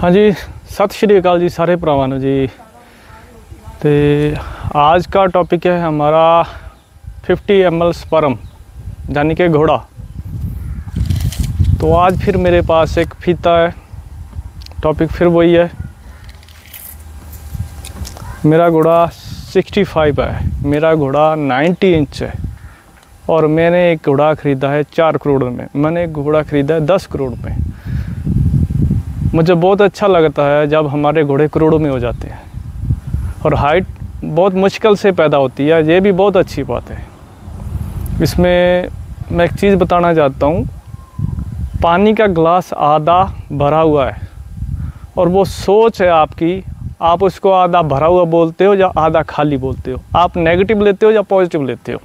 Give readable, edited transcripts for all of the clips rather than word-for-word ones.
हाँ जी, सत श्री अकाल जी सारे भरावां नूं जी। तो आज का टॉपिक है हमारा 50 ml स्पर्म यानी कि घोड़ा। तो आज फिर मेरे पास एक फीता है, टॉपिक फिर वही है। मेरा घोड़ा 65 है, मेरा घोड़ा 90 इंच है और मैंने एक घोड़ा ख़रीदा है 4 करोड़ में। मैंने एक घोड़ा ख़रीदा है 10 करोड़ में। मुझे बहुत अच्छा लगता है जब हमारे घोड़े करोड़ों में हो जाते हैं और हाइट बहुत मुश्किल से पैदा होती है, ये भी बहुत अच्छी बात है। इसमें मैं एक चीज़ बताना चाहता हूँ, पानी का गिलास आधा भरा हुआ है और वो सोच है आपकी, आप उसको आधा भरा हुआ बोलते हो या आधा खाली बोलते हो, आप नेगेटिव लेते हो या पॉजिटिव लेते हो।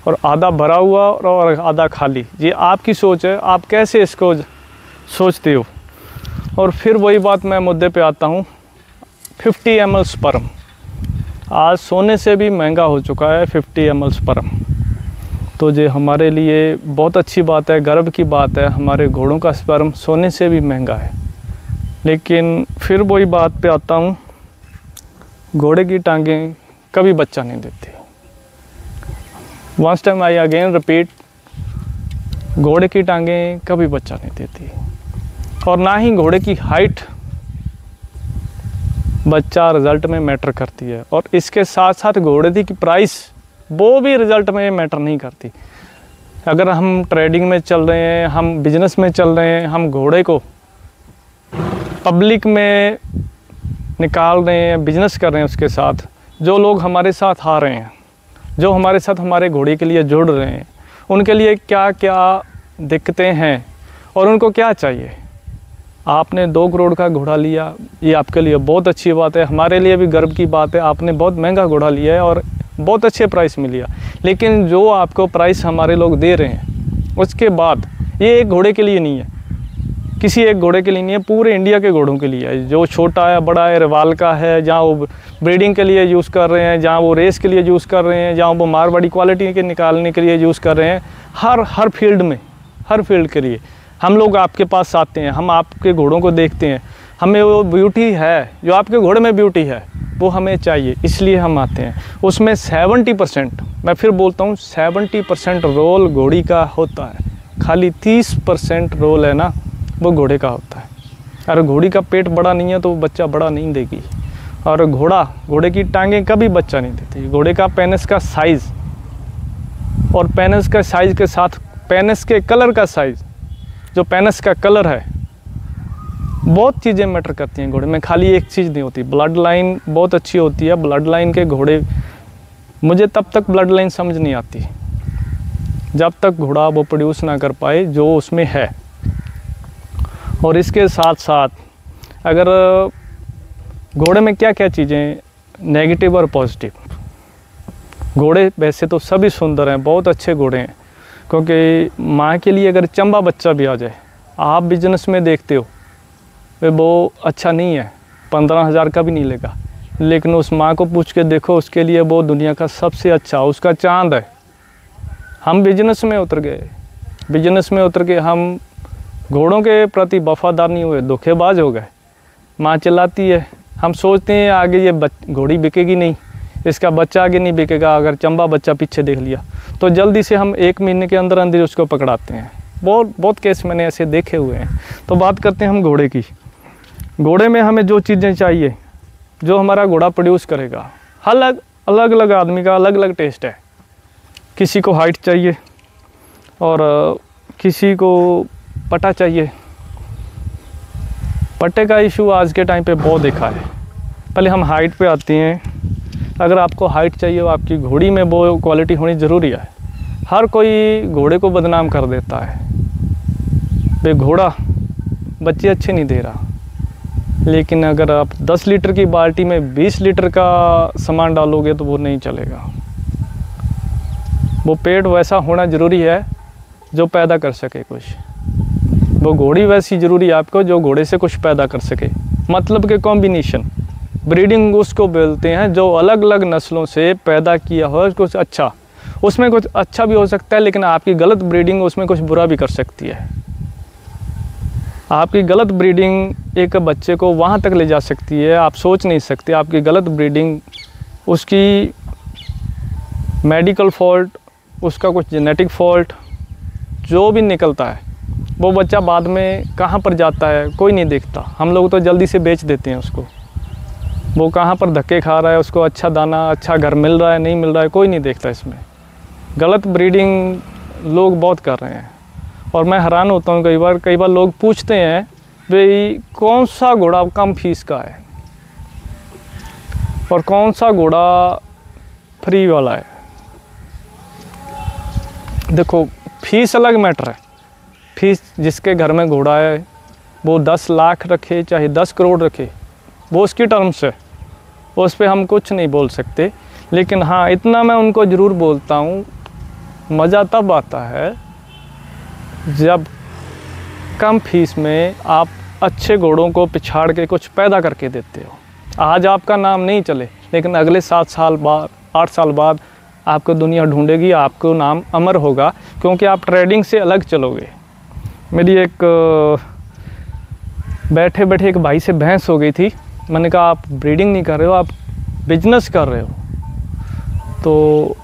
और आधा भरा हुआ और आधा खाली, ये आपकी सोच है, आप कैसे इसको सोचते हो। और फिर वही बात मैं मुद्दे पे आता हूँ, 50 ml स्पर्म आज सोने से भी महंगा हो चुका है। 50 ml स्पर्म तो ये हमारे लिए बहुत अच्छी बात है, गर्व की बात है। हमारे घोड़ों का स्पर्म सोने से भी महंगा है। लेकिन फिर वही बात पे आता हूँ, घोड़े की टांगें कभी बच्चा नहीं देती। Once time I again repeat, घोड़े की टांगें कभी बच्चा नहीं देती और ना ही घोड़े की हाइट बच्चा रिज़ल्ट में मैटर करती है। और इसके साथ साथ घोड़े की प्राइस वो भी रिज़ल्ट में मैटर नहीं करती। अगर हम ट्रेडिंग में चल रहे हैं, हम बिजनेस में चल रहे हैं, हम घोड़े को पब्लिक में निकाल रहे हैं, बिजनेस कर रहे हैं, उसके साथ जो लोग हमारे साथ आ रहे हैं, जो हमारे साथ हमारे घोड़े के लिए जुड़ रहे हैं, उनके लिए क्या क्या दिक्कतें हैं और उनको क्या चाहिए। आपने 2 करोड़ का घोड़ा लिया, ये आपके लिए बहुत अच्छी बात है, हमारे लिए भी गर्व की बात है। आपने बहुत महंगा घोड़ा लिया है और बहुत अच्छे प्राइस में लिया। लेकिन जो आपको प्राइस हमारे लोग दे रहे हैं, उसके बाद ये एक घोड़े के लिए नहीं है, किसी एक घोड़े के लिए नहीं है, पूरे इंडिया के घोड़ों के लिए है। जो छोटा है, बड़ा है, रिवाल का है, जहाँ वो ब्रीडिंग के लिए यूज़ कर रहे हैं, जहाँ वो रेस के लिए यूज़ कर रहे हैं, जहाँ वो मारवाड़ी क्वालिटी के निकालने के लिए यूज़ कर रहे हैं, हर फील्ड में, हर फील्ड के लिए हम लोग आपके पास आते हैं। हम आपके घोड़ों को देखते हैं, हमें वो ब्यूटी है जो आपके घोड़े में ब्यूटी है वो हमें चाहिए, इसलिए हम आते हैं। उसमें 70%, मैं फिर बोलता हूँ, 70% रोल घोड़ी का होता है, खाली 30% रोल है ना वो घोड़े का होता है। अगर घोड़ी का पेट बड़ा नहीं है तो वो बच्चा बड़ा नहीं देगी। और घोड़े की टांगें कभी बच्चा नहीं देती। घोड़े का पेनिस का साइज़ और पेनिस का साइज़ के साथ पेनिस के कलर का साइज़, जो पेनिस का कलर है, बहुत चीज़ें मैटर करती हैं घोड़े में। खाली एक चीज़ नहीं होती, ब्लड लाइन बहुत अच्छी होती है। ब्लड लाइन के घोड़े, मुझे तब तक ब्लड लाइन समझ नहीं आती जब तक घोड़ा वो प्रोड्यूस ना कर पाए जो उसमें है। और इसके साथ साथ अगर घोड़े में क्या क्या चीज़ें नेगेटिव और पॉजिटिव, घोड़े वैसे तो सभी सुंदर हैं, बहुत अच्छे घोड़े हैं, क्योंकि माँ के लिए अगर चंबा बच्चा भी आ जाए, आप बिजनेस में देखते हो वो अच्छा नहीं है, 15,000 का भी नहीं लेगा। लेकिन उस माँ को पूछ के देखो, उसके लिए वो दुनिया का सबसे अच्छा, उसका चांद है। हम बिजनेस में उतर गए, हम घोड़ों के प्रति वफादार नहीं हुए, धोखेबाज हो गए। माँ चिल्लाती है, हम सोचते हैं आगे ये घोड़ी बिकेगी नहीं, इसका बच्चा आगे नहीं बिकेगा। अगर चंबा बच्चा पीछे देख लिया तो जल्दी से हम 1 महीने के अंदर अंदर उसको पकड़ाते हैं। बहुत केस मैंने ऐसे देखे हुए हैं। तो बात करते हैं हम घोड़े की। घोड़े में हमें जो चीज़ें चाहिए, जो हमारा घोड़ा प्रोड्यूस करेगा, अलग अलग आदमी का अलग अलग टेस्ट है। किसी को हाइट चाहिए और किसी को पटा चाहिए। पट्टे का इशू आज के टाइम पे बहुत देखा है। पहले हम हाइट पे आते हैं। अगर आपको हाइट चाहिए, आपकी घोड़ी में वो क्वालिटी होनी ज़रूरी है। हर कोई घोड़े को बदनाम कर देता है, वे घोड़ा बच्चे अच्छे नहीं दे रहा। लेकिन अगर आप 10 लीटर की बाल्टी में 20 लीटर का सामान डालोगे तो वो नहीं चलेगा। वो पेट वैसा होना ज़रूरी है जो पैदा कर सके कुछ। वो घोड़ी वैसी ज़रूरी है आपको जो घोड़े से कुछ पैदा कर सके, मतलब के कॉम्बिनेशन। ब्रीडिंग उसको बोलते हैं जो अलग अलग नस्लों से पैदा किया हो कुछ अच्छा। उसमें कुछ अच्छा भी हो सकता है, लेकिन आपकी गलत ब्रीडिंग उसमें कुछ बुरा भी कर सकती है। आपकी गलत ब्रीडिंग एक बच्चे को वहाँ तक ले जा सकती है, आप सोच नहीं सकते। आपकी गलत ब्रीडिंग, उसकी मेडिकल फॉल्ट, उसका कुछ जेनेटिक फॉल्ट जो भी निकलता है, वो बच्चा बाद में कहाँ पर जाता है कोई नहीं देखता। हम लोग तो जल्दी से बेच देते हैं उसको। वो कहाँ पर धक्के खा रहा है, उसको अच्छा दाना, अच्छा घर मिल रहा है नहीं मिल रहा है, कोई नहीं देखता। इसमें गलत ब्रीडिंग लोग बहुत कर रहे हैं और मैं हैरान होता हूँ। कई बार लोग पूछते हैं भाई कौन सा घोड़ा कम फीस का है और कौन सा घोड़ा फ्री वाला है। देखो, फीस अलग मैटर है। फीस जिसके घर में घोड़ा है वो 10 लाख रखे चाहे 10 करोड़ रखे, वो उसकी टर्म्स है, उस पर हम कुछ नहीं बोल सकते। लेकिन हाँ, इतना मैं उनको ज़रूर बोलता हूँ, मज़ा तब आता है जब कम फीस में आप अच्छे घोड़ों को पिछाड़ के कुछ पैदा करके देते हो। आज आपका नाम नहीं चले, लेकिन अगले 7 साल बाद, 8 साल बाद आपको दुनिया ढूंढेगी, आपको नाम अमर होगा, क्योंकि आप ट्रेडिंग से अलग चलोगे। मेरी एक बैठे बैठे एक भाई से बहस हो गई थी। मैंने कहा आप ब्रीडिंग नहीं कर रहे हो, आप बिजनेस कर रहे हो। तो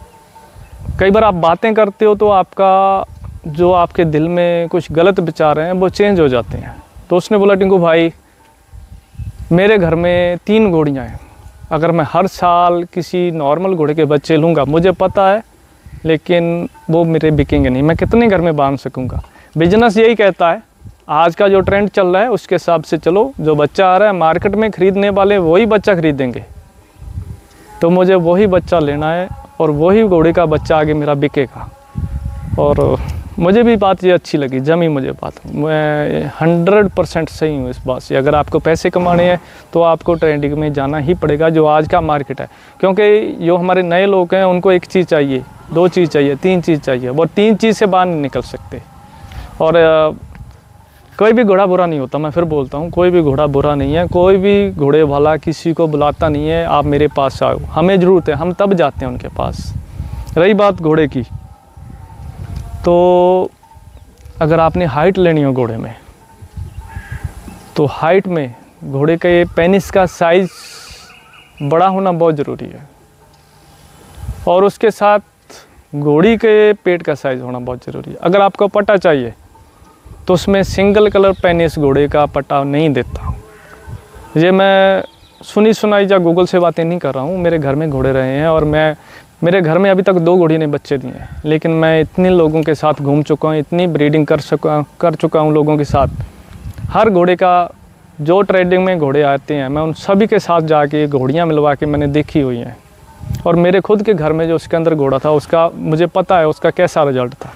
कई बार आप बातें करते हो तो आपका जो आपके दिल में कुछ गलत विचार हैं वो चेंज हो जाते हैं। तो उसने बोला, टिंकू भाई मेरे घर में 3 घोड़ियाँ हैं, अगर मैं हर साल किसी नॉर्मल घोड़े के बच्चे लूँगा, मुझे पता है, लेकिन वो मेरे बिकेंगे नहीं, मैं कितने घर में बांध सकूँगा। बिजनेस यही कहता है, आज का जो ट्रेंड चल रहा है उसके हिसाब से चलो। जो बच्चा आ रहा है मार्केट में ख़रीदने वाले वही बच्चा खरीदेंगे, तो मुझे वही बच्चा लेना है और वही घोड़े का बच्चा आगे मेरा बिकेगा। और मुझे भी बात ये अच्छी लगी, जमी मुझे बात, मैं 100% सही हूँ इस बात से। अगर आपको पैसे कमाने हैं तो आपको ट्रेडिंग में जाना ही पड़ेगा, जो आज का मार्केट है। क्योंकि जो हमारे नए लोग हैं उनको एक चीज़ चाहिए, 2 चीज़ चाहिए, 3 चीज़ चाहिए, वो 3 चीज़ से बाहर नहीं निकल सकते। और कोई भी घोड़ा बुरा नहीं होता, मैं फिर बोलता हूँ, कोई भी घोड़ा बुरा नहीं है। कोई भी घोड़े वाला किसी को बुलाता नहीं है आप मेरे पास आओ, हमें ज़रूरत है, हम तब जाते हैं उनके पास। रही बात घोड़े की, तो अगर आपने हाइट लेनी हो घोड़े में, तो हाइट में घोड़े के पेनिस का साइज़ बड़ा होना बहुत ज़रूरी है, और उसके साथ घोड़ी के पेट का साइज़ होना बहुत ज़रूरी है। अगर आपको पट्टा चाहिए तो उसमें सिंगल कलर पेनिस घोड़े का पट्टा नहीं देता। ये मैं सुनी सुनाई या गूगल से बातें नहीं कर रहा हूँ, मेरे घर में घोड़े रहे हैं और मेरे घर में अभी तक 2 घोड़ी ने बच्चे दिए हैं। लेकिन मैं इतने लोगों के साथ घूम चुका हूँ, इतनी ब्रीडिंग कर चुका हूँ लोगों के साथ। हर घोड़े का जो ट्रेडिंग में घोड़े आते हैं, मैं उन सभी के साथ जाके घोड़ियाँ मिलवा के मैंने देखी हुई हैं। और मेरे खुद के घर में जो उसके अंदर घोड़ा था, उसका मुझे पता है उसका कैसा रिजल्ट था।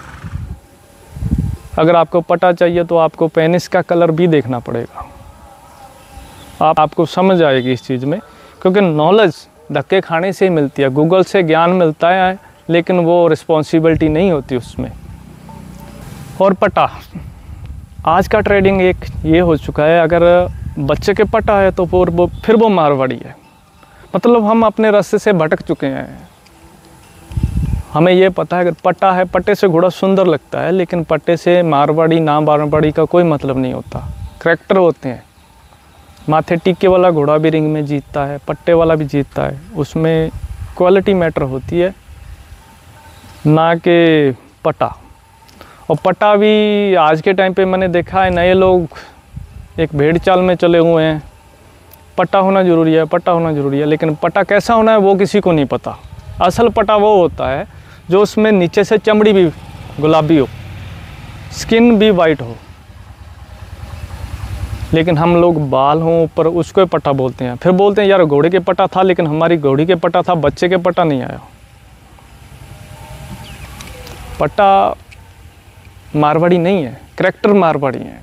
अगर आपको पता चाहिए तो आपको पेनिस का कलर भी देखना पड़ेगा, आपको समझ आएगी इस चीज़ में। क्योंकि नॉलेज धक्के खाने से ही मिलती है, गूगल से ज्ञान मिलता है, लेकिन वो रिस्पॉन्सिबिलिटी नहीं होती उसमें। और पट्टा, आज का ट्रेडिंग एक ये हो चुका है, अगर बच्चे के पट्टा है तो फिर वो मारवाड़ी है। मतलब हम अपने रास्ते से भटक चुके हैं। हमें ये पता है अगर पट्टा है, पट्टे से घोड़ा सुंदर लगता है, लेकिन पट्टे से मारवाड़ी ना मारवाड़ी का कोई मतलब नहीं होता। करैक्टर होते हैं। माथे टीके वाला घोड़ा भी रिंग में जीतता है, पट्टे वाला भी जीतता है, उसमें क्वालिटी मैटर होती है, ना कि पट्टा। और पट्टा भी आज के टाइम पे मैंने देखा है, नए लोग एक भेड़ चाल में चले हुए हैं, पट्टा होना ज़रूरी है, पट्टा होना ज़रूरी है। लेकिन पट्टा कैसा होना है वो किसी को नहीं पता। असल पट्टा वो होता है जो उसमें नीचे से चमड़ी भी गुलाबी हो, स्किन भी वाइट हो, लेकिन हम लोग बाल हों ऊपर उसको पट्टा बोलते हैं। फिर बोलते हैं यार घोड़े के पट्टा था, लेकिन हमारी घोड़ी के पट्टा था, बच्चे के पट्टा नहीं आया। पट्टा मारवाड़ी नहीं है, करैक्टर मारवाड़ी है।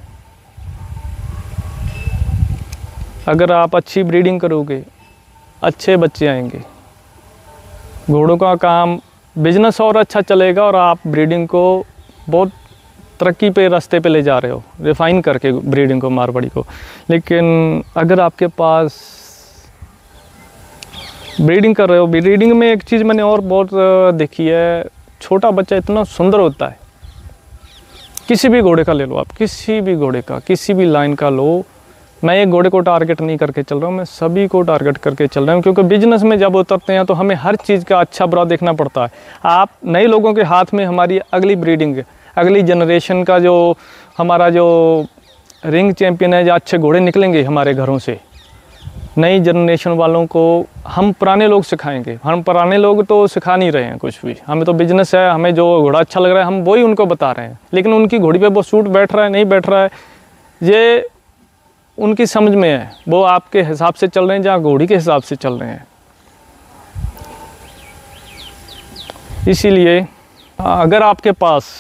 अगर आप अच्छी ब्रीडिंग करोगे, अच्छे बच्चे आएंगे। घोड़ों का काम बिजनेस और अच्छा चलेगा और आप ब्रीडिंग को बहुत तरक्की पे रास्ते पे ले जा रहे हो, रिफ़ाइन करके ब्रीडिंग को, मारवाड़ी को। लेकिन अगर आपके पास ब्रीडिंग कर रहे हो, ब्रीडिंग में एक चीज़ मैंने और बहुत देखी है, छोटा बच्चा इतना सुंदर होता है, किसी भी घोड़े का ले लो आप, किसी भी घोड़े का, किसी भी लाइन का लो। मैं एक घोड़े को टारगेट नहीं करके चल रहा हूँ, मैं सभी को टारगेट करके चल रहा हूँ, क्योंकि बिजनेस में जब उतरते हैं तो हमें हर चीज़ का अच्छा बुरा देखना पड़ता है। आप नए लोगों के हाथ में हमारी अगली ब्रीडिंग, अगली जनरेशन का जो हमारा जो रिंग चैम्पियन है, जो अच्छे घोड़े निकलेंगे हमारे घरों से, नई जनरेशन वालों को हम पुराने लोग सिखाएंगे। हम पुराने लोग तो सिखा नहीं रहे हैं कुछ भी, हमें तो बिजनेस है, हमें जो घोड़ा अच्छा लग रहा है हम वही उनको बता रहे हैं, लेकिन उनकी घोड़ी पे वो सूट बैठ रहा है नहीं बैठ रहा है ये उनकी समझ में है। वो आपके हिसाब से चल रहे हैं या घोड़ी के हिसाब से चल रहे हैं। इसीलिए अगर आपके पास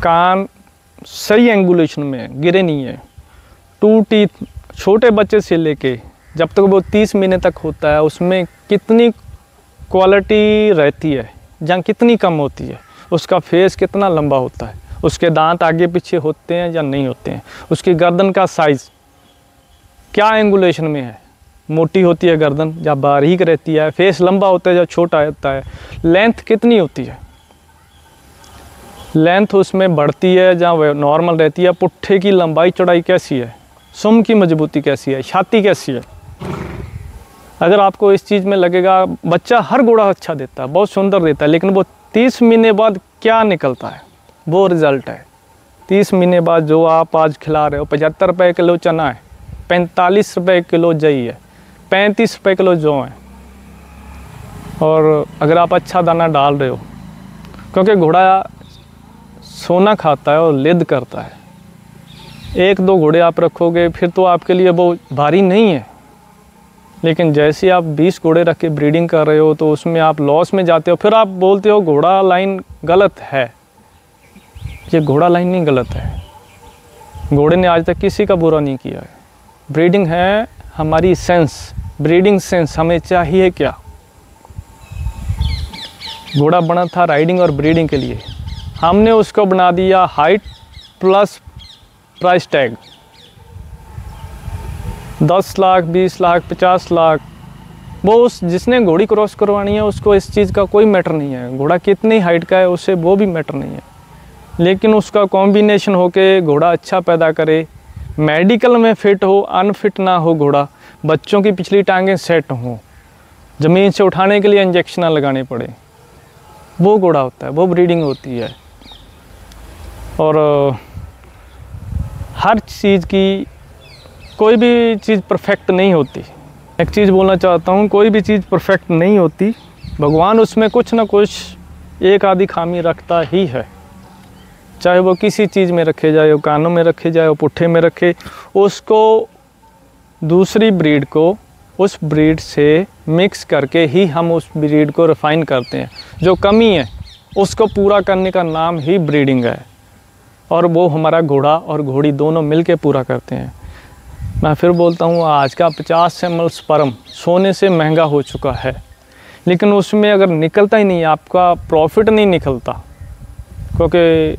कान सही एंगुलेशन में गिरे नहीं है, टूटी, छोटे बच्चे से लेके जब तक वो 30 महीने तक होता है, उसमें कितनी क्वालिटी रहती है या कितनी कम होती है, उसका फेस कितना लंबा होता है, उसके दांत आगे पीछे होते हैं या नहीं होते हैं, उसकी गर्दन का साइज़ क्या एंगुलेशन में है, मोटी होती है गर्दन या बारीक रहती है, फेस लंबा होता है या छोटा होता है, लेंथ कितनी होती है, लेंथ उसमें बढ़ती है या नॉर्मल रहती है, पुट्ठे की लंबाई चौड़ाई कैसी है, सुम की मजबूती कैसी है, छाती कैसी है। अगर आपको इस चीज़ में लगेगा, बच्चा हर घोड़ा अच्छा देता है, बहुत सुंदर देता है, लेकिन वो 30 महीने बाद क्या निकलता है वो रिज़ल्ट है। 30 महीने बाद जो आप आज खिला रहे हो, 75 रुपये किलो चना है, 45 रुपये किलो जई है, 35 रुपये किलो जौ है, और अगर आप अच्छा दाना डाल रहे हो, क्योंकि घोड़ा सोना खाता है और लिद करता है। एक दो घोड़े आप रखोगे फिर तो आपके लिए वो भारी नहीं है, लेकिन जैसे आप 20 घोड़े रख के ब्रीडिंग कर रहे हो तो उसमें आप लॉस में जाते हो। फिर आप बोलते हो घोड़ा लाइन गलत है। ये घोड़ा लाइन नहीं गलत है, घोड़े ने आज तक किसी का बुरा नहीं किया है। ब्रीडिंग है हमारी सेंस, ब्रीडिंग सेंस हमें चाहिए क्या। घोड़ा बना था राइडिंग और ब्रीडिंग के लिए, हमने उसको बना दिया height plus price tag 10 lakh 20 lakh 50 lakh. वो उस जिसने घोड़ी क्रॉस करवानी है उसको इस चीज़ का कोई मैटर नहीं है, घोड़ा कितनी हाइट का है उससे वो भी मैटर नहीं है, लेकिन उसका कॉम्बिनेशन हो के घोड़ा अच्छा पैदा करे, मेडिकल में फिट हो, अनफिट ना हो घोड़ा, बच्चों की पिछली टांगें सेट हों, ज़मीन से उठाने के लिए इंजेक्शन ना लगाने पड़े, वो घोड़ा होता है, वो ब्रीडिंग होती है। और हर चीज़ की, कोई भी चीज़ परफेक्ट नहीं होती। एक चीज़ बोलना चाहता हूँ, कोई भी चीज़ परफेक्ट नहीं होती, भगवान उसमें कुछ ना कुछ एक आधी खामी रखता ही है, चाहे वो किसी चीज़ में रखे जाए, वो कानों में रखे जाए, वो पुट्ठे में रखे, उसको दूसरी ब्रीड को उस ब्रीड से मिक्स करके ही हम उस ब्रीड को रिफ़ाइन करते हैं। जो कमी है उसको पूरा करने का नाम ही ब्रीडिंग है, और वो हमारा घोड़ा और घोड़ी दोनों मिलके पूरा करते हैं। मैं फिर बोलता हूँ, आज का 50 ml स्पर्म सोने से महंगा हो चुका है, लेकिन उसमें अगर निकलता ही नहीं, आपका प्रॉफिट नहीं निकलता, क्योंकि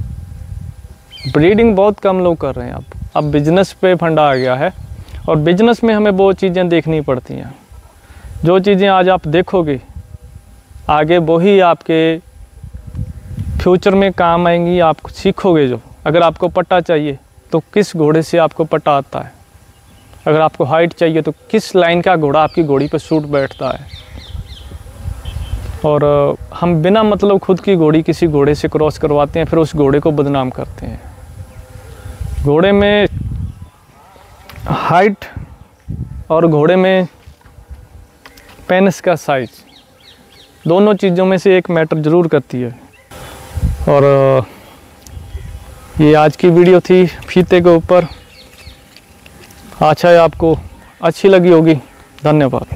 ब्रीडिंग बहुत कम लोग कर रहे हैं। अब बिजनेस पे फंडा आ गया है, और बिजनेस में हमें वो चीज़ें देखनी पड़ती हैं। जो चीज़ें आज आप देखोगे आगे वही आपके फ्यूचर में काम आएंगी, आप सीखोगे। जो अगर आपको पट्टा चाहिए तो किस घोड़े से आपको पट्टा आता है, अगर आपको हाइट चाहिए तो किस लाइन का घोड़ा आपकी घोड़ी पर सूट बैठता है। और हम बिना मतलब खुद की घोड़ी किसी घोड़े से क्रॉस करवाते हैं, फिर उस घोड़े को बदनाम करते हैं। घोड़े में हाइट और घोड़े में पेनिस का साइज, दोनों चीज़ों में से एक मैटर ज़रूर करती है। और ये आज की वीडियो थी फीते के ऊपर। आशा है आपको अच्छी लगी होगी। धन्यवाद।